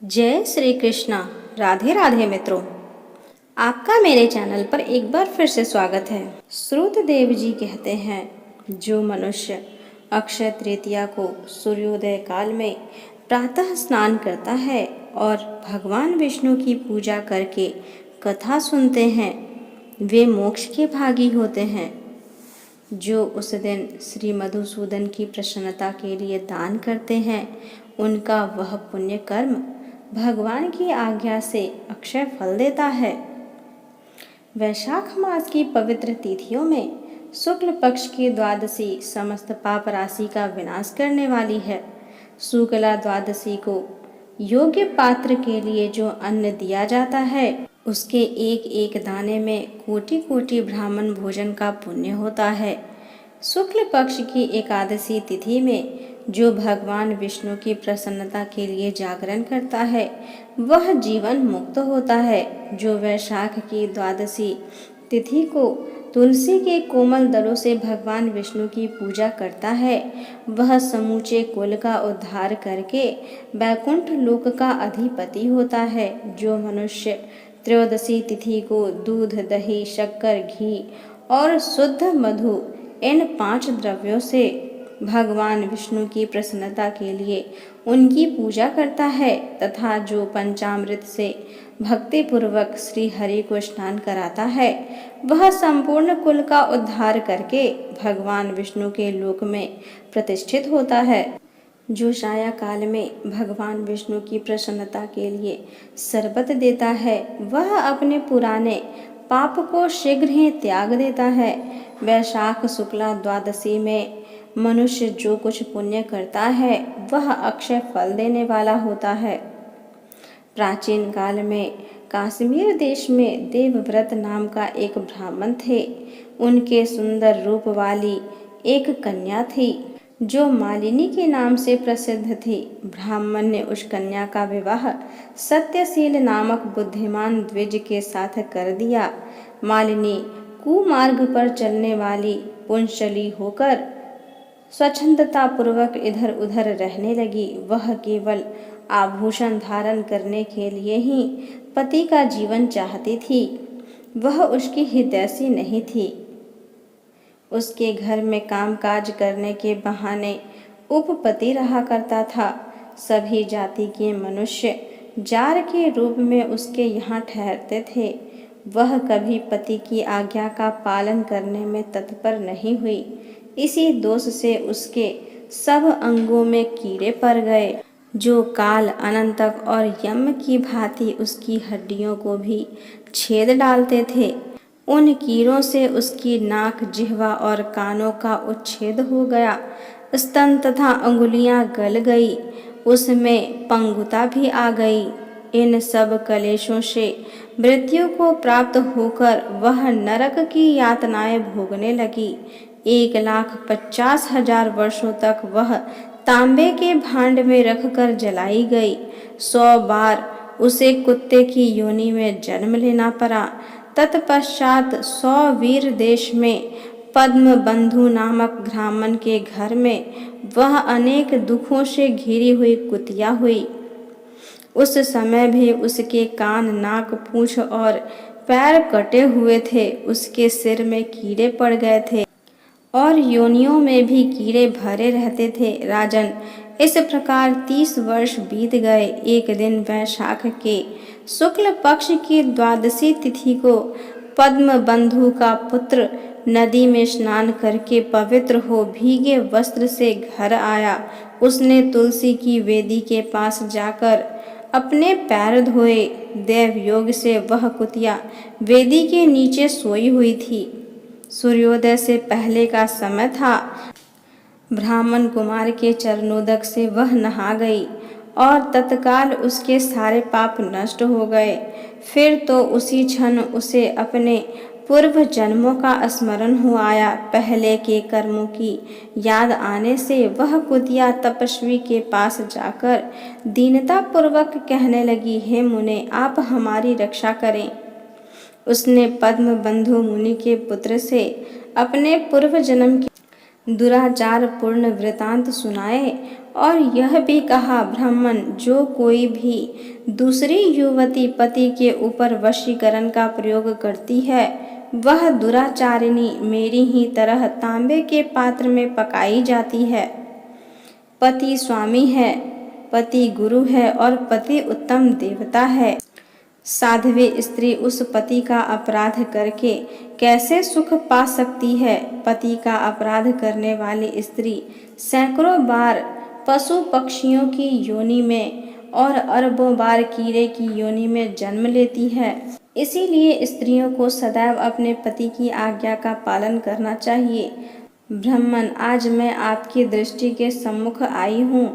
जय श्री कृष्णा। राधे राधे मित्रों, आपका मेरे चैनल पर एक बार फिर से स्वागत है। श्रुतदेव जी कहते हैं, जो मनुष्य अक्षय तृतीया को सूर्योदय काल में प्रातः स्नान करता है और भगवान विष्णु की पूजा करके कथा सुनते हैं, वे मोक्ष के भागी होते हैं। जो उस दिन श्री मधुसूदन की प्रसन्नता के लिए दान करते हैं, उनका वह पुण्य कर्म भगवान की आज्ञा से अक्षय फल देता है। वैशाख मास की पवित्र तिथियों में शुक्ल पक्ष की द्वादशी समस्त पाप राशि का विनाश करने वाली है। शुक्ला द्वादशी को योग्य पात्र के लिए जो अन्न दिया जाता है, उसके एक एक दाने में कोटि कोटि ब्राह्मण भोजन का पुण्य होता है। शुक्ल पक्ष की एकादशी तिथि में जो भगवान विष्णु की प्रसन्नता के लिए जागरण करता है, वह जीवन मुक्त होता है। जो वैशाख की द्वादशी तिथि को तुलसी के कोमल दलों से भगवान विष्णु की पूजा करता है, वह समूचे कुल का उद्धार करके वैकुंठ लोक का अधिपति होता है। जो मनुष्य त्रयोदशी तिथि को दूध, दही, शक्कर, घी और शुद्ध मधु इन 5 द्रव्यों से भगवान विष्णु की प्रसन्नता के लिए उनकी पूजा करता है तथा जो पंचामृत से भक्ति पूर्वक श्री हरि को स्नान कराता है, वह संपूर्ण कुल का उद्धार करके भगवान विष्णु के लोक में प्रतिष्ठित होता है। जो साया काल में भगवान विष्णु की प्रसन्नता के लिए शरबत देता है, वह अपने पुराने पाप को शीघ्र ही त्याग देता है। वैशाख शुक्ला द्वादशी में मनुष्य जो कुछ पुण्य करता है, वह अक्षय फल देने वाला होता है। प्राचीन काल में कश्मीर देश में देवव्रत नाम का एक ब्राह्मण थे। उनके सुंदर रूप वाली एक कन्या थी, जो मालिनी के नाम से प्रसिद्ध थी। ब्राह्मण ने उस कन्या का विवाह सत्यशील नामक बुद्धिमान द्विज के साथ कर दिया। मालिनी कुमार्ग पर चलने वाली पुंसली होकर स्वच्छंदता पूर्वक इधर उधर रहने लगी। वह केवल आभूषण धारण करने के लिए ही पति का जीवन चाहती थी। वह उसकी हितैषी नहीं थी। उसके घर में कामकाज करने के बहाने उपपति रहा करता था। सभी जाति के मनुष्य जार के रूप में उसके यहाँ ठहरते थे। वह कभी पति की आज्ञा का पालन करने में तत्पर नहीं हुई। इसी दोष से उसके सब अंगों में कीड़े पड़ गए, जो काल, अनंतक और यम की भांति उसकी हड्डियों को भी छेद डालते थे। उन कीड़ों से उसकी नाक, जिह्वा और कानों का उच्छेद हो गया। स्तन तथा अंगुलियां गल गई। उसमें पंगुता भी आ गई। इन सब कलेशों से मृत्यु को प्राप्त होकर वह नरक की यातनाएं भोगने लगी। 1,50,000 वर्षों तक वह तांबे के भांड में रखकर जलाई गई। 100 बार उसे कुत्ते की योनि में जन्म लेना पड़ा। तत्पश्चात 100 वीर देश में पद्म बंधु नामक ब्राह्मण के घर में वह अनेक दुखों से घिरी हुई कुतिया हुई। उस समय भी उसके कान, नाक, पूंछ और पैर कटे हुए थे। उसके सिर में कीड़े पड़ गए थे और योनियों में भी कीड़े भरे रहते थे। राजन, इस प्रकार 30 वर्ष बीत गए। एक दिन वैशाख के शुक्ल पक्ष की द्वादशी तिथि को पद्म बंधु का पुत्र नदी में स्नान करके पवित्र हो भीगे वस्त्र से घर आया। उसने तुलसी की वेदी के पास जाकर अपने पैर धोए। देव योग से वह कुतिया वेदी के नीचे सोई हुई थी। सूर्योदय से पहले का समय था। ब्राह्मण कुमार के चरणोदक से वह नहा गई और तत्काल उसके सारे पाप नष्ट हो गए। फिर तो उसी क्षण उसे अपने पूर्व जन्मों का स्मरण हो आया। पहले के कर्मों की याद आने से वह कुतिया तपस्वी के पास जाकर दीनता पूर्वक कहने लगी, हे मुने, आप हमारी रक्षा करें। उसने पद्म बंधु मुनि के पुत्र से अपने पूर्व जन्म के दुराचार पूर्ण वृतांत सुनाए और यह भी कहा, ब्राह्मण, जो कोई भी दूसरी युवती पति के ऊपर वशीकरण का प्रयोग करती है वह दुराचारिणी मेरी ही तरह तांबे के पात्र में पकाई जाती है। पति स्वामी है, पति गुरु है और पति उत्तम देवता है। साध्वी स्त्री उस पति का अपराध करके कैसे सुख पा सकती है? पति का अपराध करने वाली स्त्री सैकड़ों बार पशु पक्षियों की योनि में और अरबों बार कीड़े की योनि में जन्म लेती है। इसीलिए स्त्रियों को सदैव अपने पति की आज्ञा का पालन करना चाहिए। ब्राह्मण, आज मैं आपकी दृष्टि के सम्मुख आई हूँ।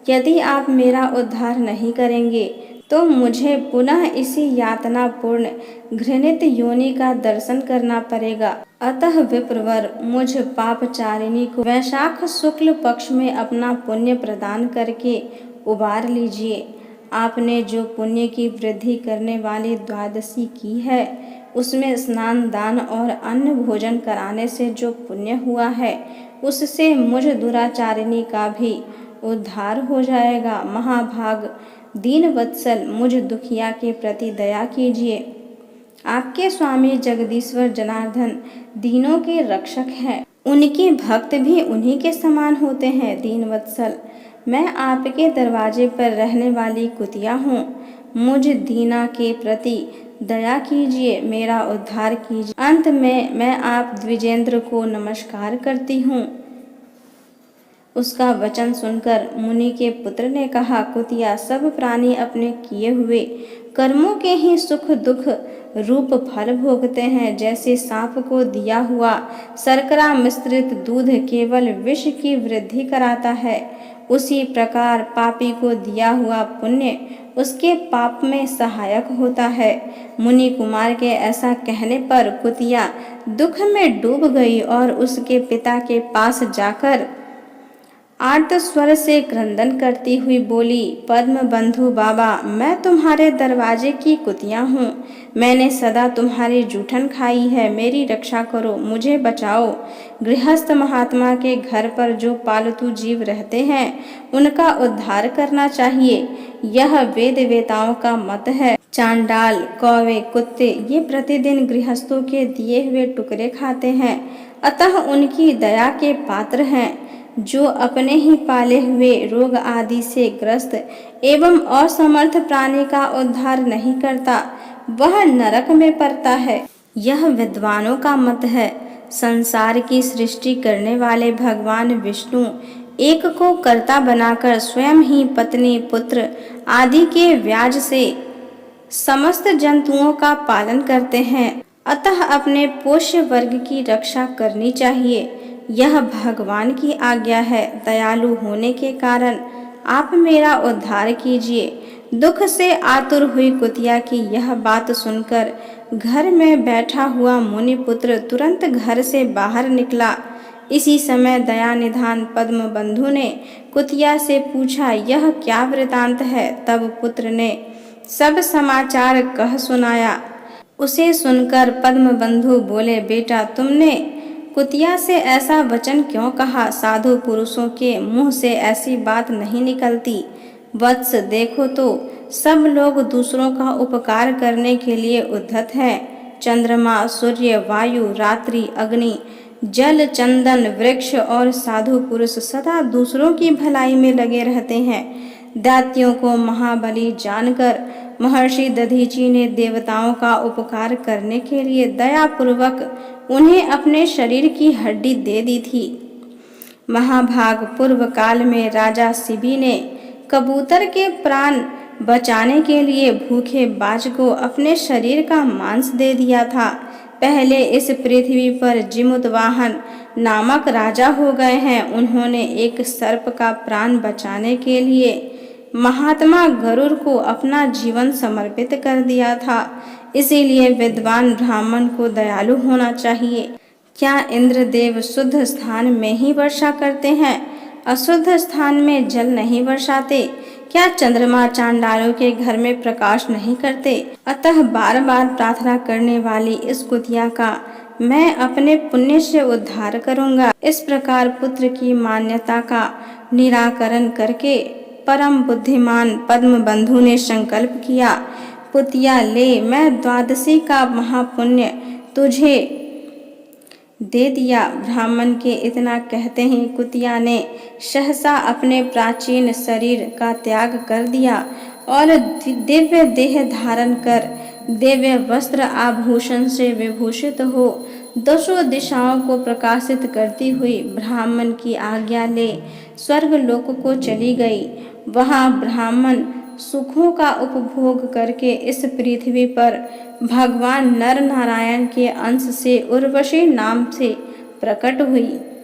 यदि आप मेरा उद्धार नहीं करेंगे तो मुझे पुनः इसी यातनापूर्ण घृणित योनि का दर्शन करना पड़ेगा। अतः विप्रवर, मुझ पापचारिणी को वैशाख शुक्ल पक्ष में अपना पुण्य प्रदान करके उबार लीजिए। आपने जो पुण्य की वृद्धि करने वाली द्वादशी की है उसमें स्नान, दान और अन्न भोजन कराने से जो पुण्य हुआ है उससे मुझ दुराचारिणी का भी उद्धार हो जाएगा। महाभाग दीन वत्सल, मुझ दुखिया के प्रति दया कीजिए। आपके स्वामी जगदीश्वर जनार्दन दीनों के रक्षक हैं, उनके भक्त भी उन्हीं के समान होते हैं। दीन वत्सल, मैं आपके दरवाजे पर रहने वाली कुतिया हूँ, मुझ दीना के प्रति दया कीजिए, मेरा उद्धार कीजिए। अंत में मैं आप द्विजेंद्र को नमस्कार करती हूँ। उसका वचन सुनकर मुनि के पुत्र ने कहा, कुतिया, सब प्राणी अपने किए हुए कर्मों के ही सुख दुख रूप फल भोगते हैं। जैसे सांप को दिया हुआ शर्करा मिश्रित दूध केवल विष की वृद्धि कराता है, उसी प्रकार पापी को दिया हुआ पुण्य उसके पाप में सहायक होता है। मुनि कुमार के ऐसा कहने पर कुतिया दुख में डूब गई और उसके पिता के पास जाकर आर्त स्वर से क्रंदन करती हुई बोली, पद्म बंधु बाबा, मैं तुम्हारे दरवाजे की कुतिया हूँ। मैंने सदा तुम्हारी जूठन खाई है, मेरी रक्षा करो, मुझे बचाओ। गृहस्थ महात्मा के घर पर जो पालतू जीव रहते हैं उनका उद्धार करना चाहिए, यह वेद वेताओं का मत है। चांडाल, कौवे, कुत्ते ये प्रतिदिन गृहस्थों के दिए हुए टुकड़े खाते हैं, अतः उनकी दया के पात्र हैं। जो अपने ही पाले हुए रोग आदि से ग्रस्त एवं असमर्थ प्राणी का उद्धार नहीं करता वह नरक में पड़ता है, यह विद्वानों का मत है। संसार की सृष्टि करने वाले भगवान विष्णु एक को कर्ता बनाकर स्वयं ही पत्नी, पुत्र आदि के व्याज से समस्त जंतुओं का पालन करते हैं, अतः अपने पोष्य वर्ग की रक्षा करनी चाहिए। यह भगवान की आज्ञा है। दयालु होने के कारण आप मेरा उद्धार कीजिए। दुख से आतुर हुई कुतिया की यह बात सुनकर घर में बैठा हुआ मुनिपुत्र तुरंत घर से बाहर निकला। इसी समय दया निधान पद्म बंधु ने कुतिया से पूछा, यह क्या वृतांत है? तब पुत्र ने सब समाचार कह सुनाया। उसे सुनकर पद्म बंधु बोले, बेटा, तुमने कुतिया से ऐसा वचन क्यों कहा? साधु पुरुषों के मुंह से ऐसी बात नहीं निकलती। वत्स, देखो तो सब लोग दूसरों का उपकार करने के लिए उद्धत हैं। चंद्रमा, सूर्य, वायु, रात्रि, अग्नि, जल, चंदन, वृक्ष और साधु पुरुष सदा दूसरों की भलाई में लगे रहते हैं। दैत्यों को महाबली जानकर महर्षि दधीची ने देवताओं का उपकार करने के लिए दयापूर्वक उन्हें अपने शरीर की हड्डी दे दी थी। महाभाग पूर्व काल में राजा शिबी ने कबूतर के प्राण बचाने के लिए भूखे बाज को अपने शरीर का मांस दे दिया था। पहले इस पृथ्वी पर जिमुतवाहन नामक राजा हो गए हैं। उन्होंने एक सर्प का प्राण बचाने के लिए महात्मा गरुड़ को अपना जीवन समर्पित कर दिया था। इसीलिए विद्वान ब्राह्मण को दयालु होना चाहिए। क्या इंद्रदेव शुद्ध स्थान में ही वर्षा करते हैं? अशुद्ध स्थान में जल नहीं वर्षाते? क्या चंद्रमा चांडालों के घर में प्रकाश नहीं करते? अतः बार बार प्रार्थना करने वाली इस कुतिया का मैं अपने पुण्य से उद्धार करूंगा। इस प्रकार पुत्र की मान्यता का निराकरण करके परम बुद्धिमान पद्मबंधु ने संकल्प किया, पुतिया ले, मैं द्वादशी का महापुण्य तुझे दे दिया। ब्राह्मण के इतना कहते ही कुतिया ने सहसा अपने प्राचीन शरीर का त्याग कर दिया और दिव्य देह धारण कर दिव्य वस्त्र आभूषण से विभूषित हो दसों दिशाओं को प्रकाशित करती हुई ब्राह्मण की आज्ञा ले स्वर्ग लोक को चली गई। वहाँ ब्राह्मण सुखों का उपभोग करके इस पृथ्वी पर भगवान नर नारायण के अंश से उर्वशी नाम से प्रकट हुई।